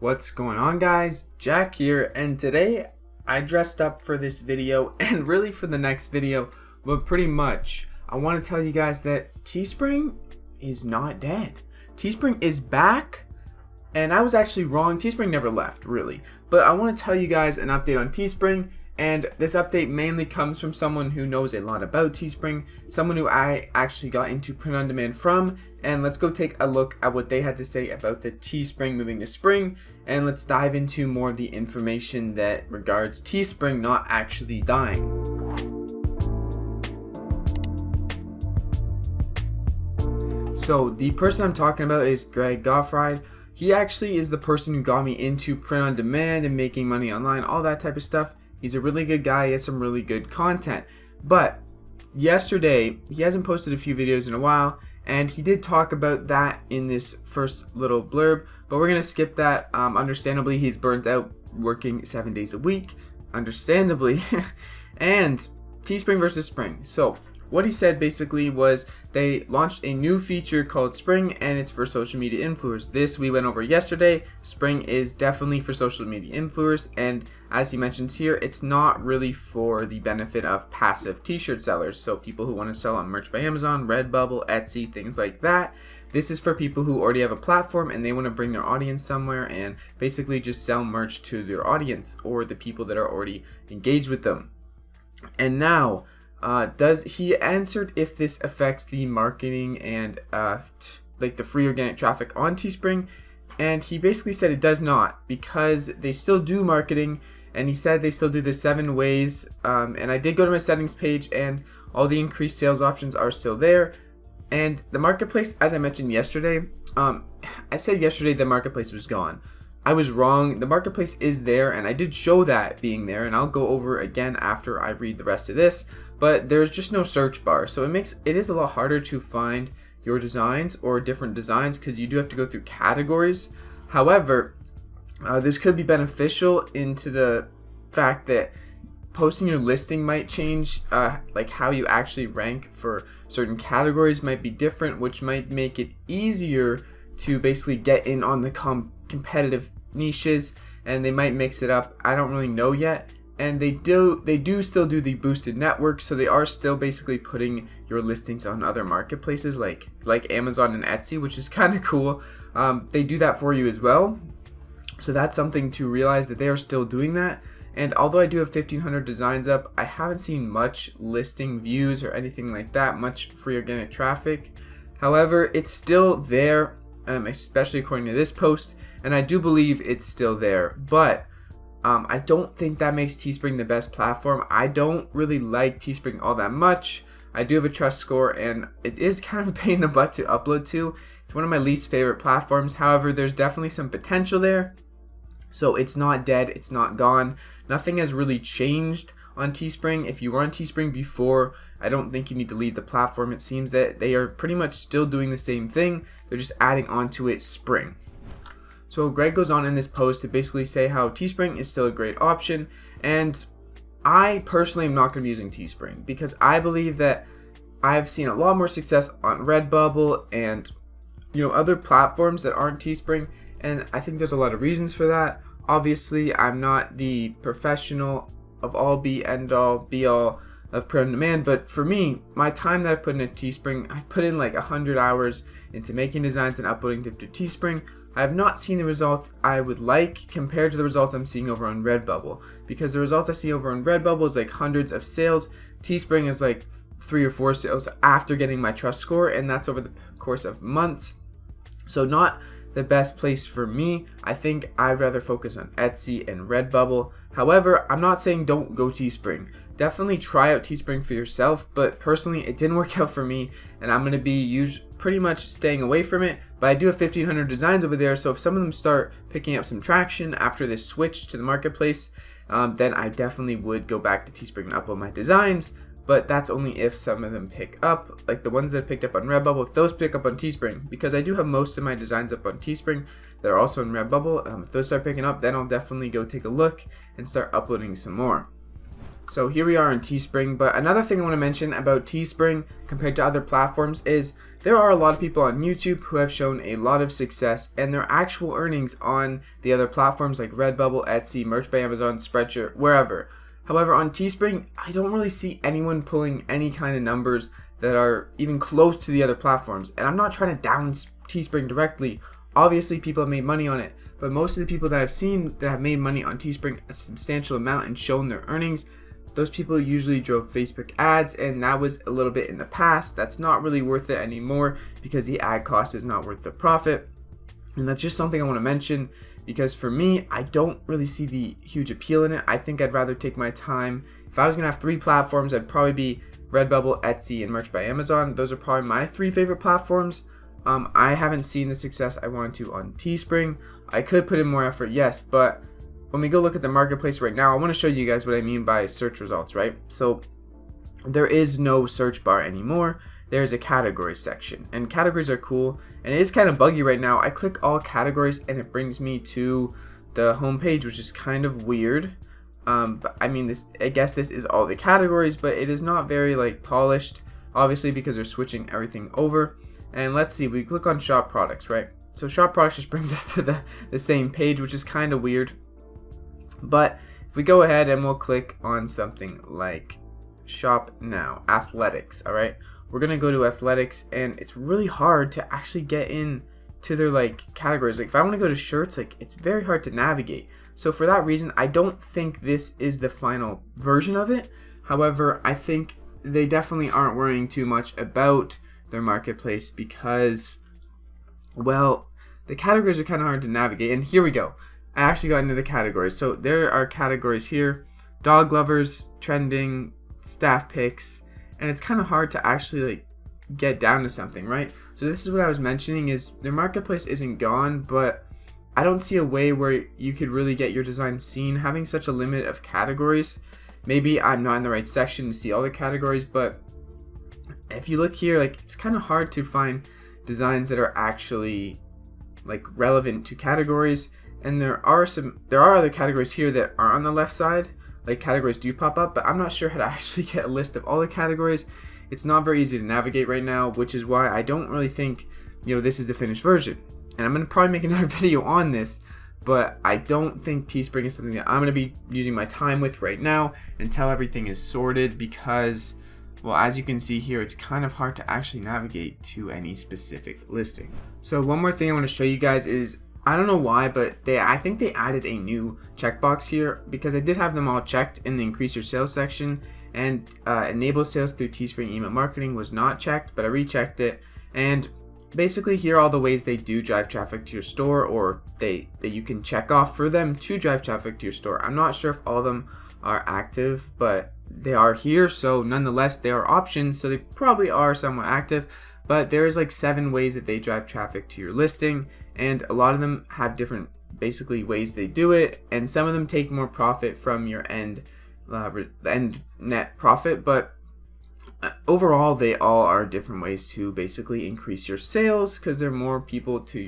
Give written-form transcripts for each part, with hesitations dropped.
What's going on, guys? Jack here, and today I dressed up for this video and really for the next video, but pretty much I want to tell you guys that Teespring is not dead. Teespring is back, and I was actually wrong. Teespring never left, really, but I want to tell you guys an update on Teespring, and this update mainly comes from someone who knows a lot about Teespring, someone who I actually got into print on demand from. And let's go take a look at what they had to say about the Teespring moving to Spring, and let's dive into more of the information that regards Teespring not actually dying. So the person I'm talking about is Greg Goffride. He actually is the person who got me into print on demand and making money online, all that type of stuff. He's a really good guy. He has some really good content. But yesterday, he hasn't posted a few videos in a while, and he did talk about that in this first little blurb, but we're going to skip that. Understandably, he's burnt out working 7 days a week, understandably. And Teespring versus Spring. So what he said basically was they launched a new feature called Spring, and it's for social media influencers. This we went over yesterday. Spring is definitely for social media influencers, and as he mentions here, it's not really for the benefit of passive t-shirt sellers, so people who want to sell on Merch by Amazon, Redbubble, Etsy, things like that. This is for people who already have a platform and they want to bring their audience somewhere and basically just sell merch to their audience or the people that are already engaged with them. And now, he answered if this affects the marketing and like the free organic traffic on Teespring, and he basically said it does not, because they still do marketing, and he said they still do the 7 ways. And I did go to my settings page, and all the increased sales options are still there. And the marketplace, as I mentioned yesterday, I said yesterday the marketplace was gone. I was wrong. The marketplace is there, and I did show that being there, and I'll go over again after I read the rest of this. But there's just no search bar, so it is a lot harder to find your designs or different designs because you do have to go through categories. However, this could be beneficial into the fact that posting your listing might change, like how you actually rank for certain categories might be different, which might make it easier to basically get in on the competitive niches, and they might mix it up. I don't really know yet. And they do still do the boosted network, so they are still basically putting your listings on other marketplaces like Amazon and Etsy, which is kind of cool. They do that for you as well, so that's something to realize, that they are still doing that. And although I do have 1,500 designs up, I haven't seen much listing views or anything like that, much free organic traffic. However, it's still there, especially according to this post, and I do believe it's still there. But I don't think that makes Teespring the best platform. I don't really like Teespring all that much. I do have a trust score, and it is kind of a pain in the butt to upload to. It's one of my least favorite platforms. However, there's definitely some potential there. So it's not dead, it's not gone. Nothing has really changed on Teespring. If you were on Teespring before, I don't think you need to leave the platform. It seems that they are pretty much still doing the same thing. They're just adding onto it Spring. So Greg goes on in this post to basically say how Teespring is still a great option, and I personally am not going to be using Teespring because I believe that I've seen a lot more success on Redbubble and other platforms that aren't Teespring, and I think there's a lot of reasons for that. Obviously, I'm not the professional of all be all of print on demand, but for me, my time that I put into Teespring, I put in like 100 hours into making designs and uploading to Teespring. I have not seen the results I would like compared to the results I'm seeing over on Redbubble, because the results I see over on Redbubble is like hundreds of sales. Teespring is like 3 or 4 sales after getting my trust score, and that's over the course of months. So not the best place for me. I think I'd rather focus on Etsy and Redbubble. However, I'm not saying don't go Teespring. Definitely try out Teespring for yourself, but personally it didn't work out for me, and I'm going to be pretty much staying away from it. But I do have 1,500 designs over there, so if some of them start picking up some traction after this switch to the marketplace, then I definitely would go back to Teespring and upload my designs. But that's only if some of them pick up, like the ones that picked up on Redbubble, if those pick up on Teespring, because I do have most of my designs up on Teespring that are also in Redbubble. If those start picking up, then I'll definitely go take a look and start uploading some more. So here we are on Teespring, but another thing I want to mention about Teespring compared to other platforms is there are a lot of people on YouTube who have shown a lot of success and their actual earnings on the other platforms like Redbubble, Etsy, Merch by Amazon, Spreadshirt, wherever. However, on Teespring, I don't really see anyone pulling any kind of numbers that are even close to the other platforms. And I'm not trying to down Teespring directly. Obviously, people have made money on it, but most of the people that I've seen that have made money on Teespring a substantial amount and shown their earnings, those people usually drove Facebook ads, and that was a little bit in the past. That's not really worth it anymore because the ad cost is not worth the profit. And that's just something I want to mention because for me, I don't really see the huge appeal in it. I think I'd rather take my time. If I was going to have 3 platforms, I'd probably be Redbubble, Etsy, and Merch by Amazon. Those are probably my 3 favorite platforms. I haven't seen the success I wanted to on Teespring. I could put in more effort, yes, but when we go look at the marketplace right now, I want to show you guys what I mean by search results, right? So there is no search bar anymore. There's a categories section, and categories are cool, and it is kind of buggy right now. I click all categories and it brings me to the home page, which is kind of weird. But I mean, I guess this is all the categories, but it is not very like polished, obviously, because they're switching everything over. And let's see, we click on shop products, right? So shop products just brings us to the same page, which is kind of weird. But if we go ahead and we'll click on something like shop now, athletics, all right? We're going to go to athletics, and it's really hard to actually get in to their like categories. Like if I want to go to shirts, like it's very hard to navigate. So for that reason, I don't think this is the final version of it. However, I think they definitely aren't worrying too much about their marketplace because, well, the categories are kind of hard to navigate. And here we go. I actually got into the categories. So there are categories here: dog lovers, trending, staff picks, and it's kind of hard to actually like get down to something, right? So this is what I was mentioning, is their marketplace isn't gone, but I don't see a way where you could really get your design seen having such a limit of categories. Maybe I'm not in the right section to see all the categories, but if you look here, like it's kind of hard to find designs that are actually like relevant to categories. And there are other categories here that are on the left side, like categories do pop up, but I'm not sure how to actually get a list of all the categories. It's not very easy to navigate right now, which is why I don't really think, this is the finished version. And I'm going to probably make another video on this, but I don't think Teespring is something that I'm going to be using my time with right now until everything is sorted because, well, as you can see here, it's kind of hard to actually navigate to any specific listing. So one more thing I want to show you guys is, I don't know why, but I think they added a new checkbox here because I did have them all checked in the increase your sales section, and enable sales through Teespring email marketing was not checked, but I rechecked it. And basically here are all the ways they do drive traffic to your store, or that you can check off for them to drive traffic to your store. I'm not sure if all of them are active, but they are here, so nonetheless they are options, so they probably are somewhat active. But there's like 7 ways that they drive traffic to your listing, and a lot of them have different basically ways they do it, and some of them take more profit from your end net profit, but overall they all are different ways to basically increase your sales because there are more people to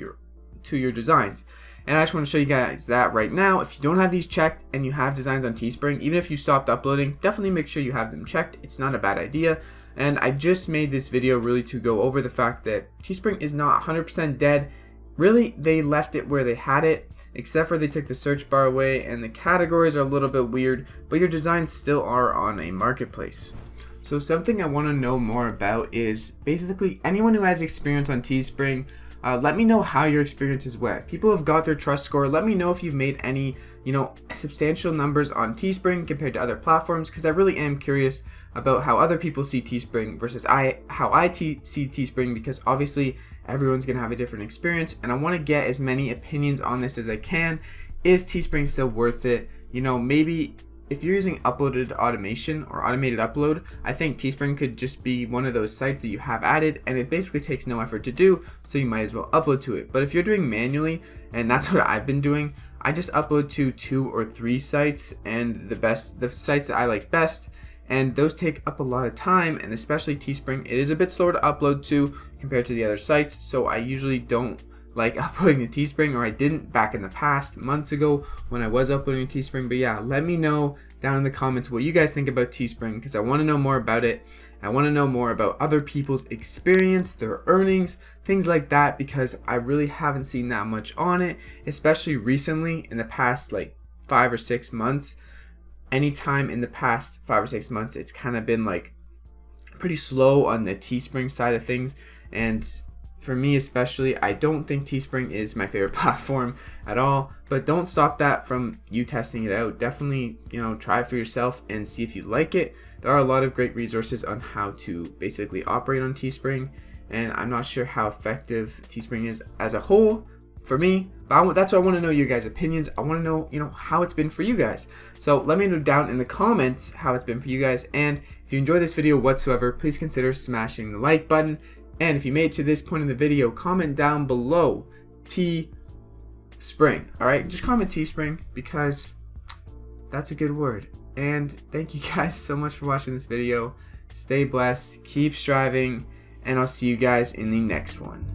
your designs. And I just want to show you guys that right now. If you don't have these checked and you have designs on Teespring, even if you stopped uploading, definitely make sure you have them checked. It's not a bad idea. And I just made this video really to go over the fact that Teespring is not 100% dead. Really, they left it where they had it, except for they took the search bar away and the categories are a little bit weird, but your designs still are on a marketplace. So something I want to know more about is basically anyone who has experience on Teespring, let me know how your experience went. People have got their trust score. Let me know if you've made any, substantial numbers on Teespring compared to other platforms, because I really am curious about how other people see Teespring versus how I see Teespring, because obviously everyone's going to have a different experience, and I want to get as many opinions on this as I can. Is Teespring still worth it? Maybe if you're using uploaded automation or automated upload, I think Teespring could just be one of those sites that you have added and it basically takes no effort to do, so you might as well upload to it. But if you're doing manually, and that's what I've been doing, I just upload to 2 or 3 sites, and the sites that I like best, and those take up a lot of time, and especially Teespring, it is a bit slower to upload to compared to the other sites, so I usually don't like uploading to Teespring, or I didn't back in the past, months ago when I was uploading to Teespring. But yeah, let me know down in the comments what you guys think about Teespring, because I want to know more about it. I want to know more about other people's experience, their earnings, things like that, because I really haven't seen that much on it, especially recently in the past like 5 or 6 months. Anytime in the past 5 or 6 months, it's kind of been like pretty slow on the Teespring side of things. And for me especially, I don't think Teespring is my favorite platform at all, but don't stop that from you testing it out. Definitely, try it for yourself and see if you like it. There are a lot of great resources on how to basically operate on Teespring, and I'm not sure how effective Teespring is as a whole for me, but that's why I want to know your guys' opinions. I want to know, how it's been for you guys. So let me know down in the comments how it's been for you guys, and if you enjoy this video whatsoever, please consider smashing the like button. And if you made it to this point in the video, comment down below Teespring. Alright, just comment Teespring because that's a good word. And thank you guys so much for watching this video. Stay blessed, keep striving, and I'll see you guys in the next one.